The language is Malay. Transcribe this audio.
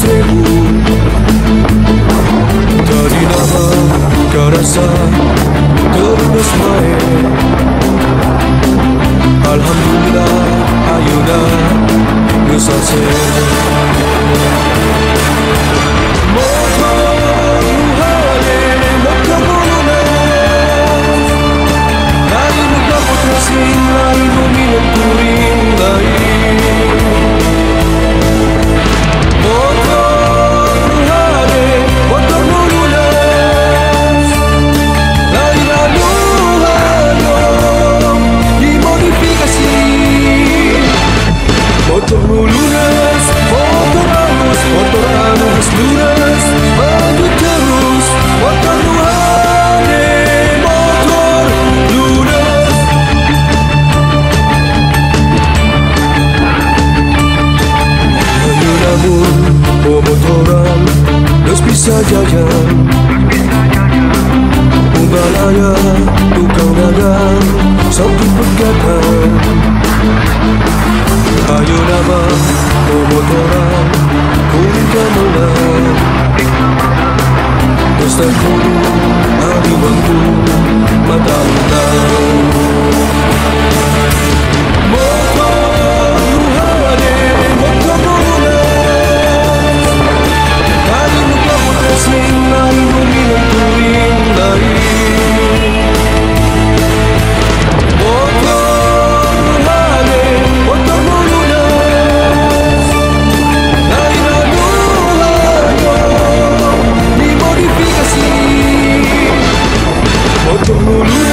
1000. Tadi nama kau rasa terus main. Alhamdulillah ayuna ngesase. Motor lunas, motor anus lunas, maju terus, motor luhane, motor lunas. Ayo namun, motoran, terus bisa jajan. Ubalaya, tukang dagang, satu pegangan. Ayo nama motoran kuning gamelan. Dostaku hari waktu mata undang. Motor luhane, motor lunas. Hari muka putih sing lain minum kuring lain. Motor lunas.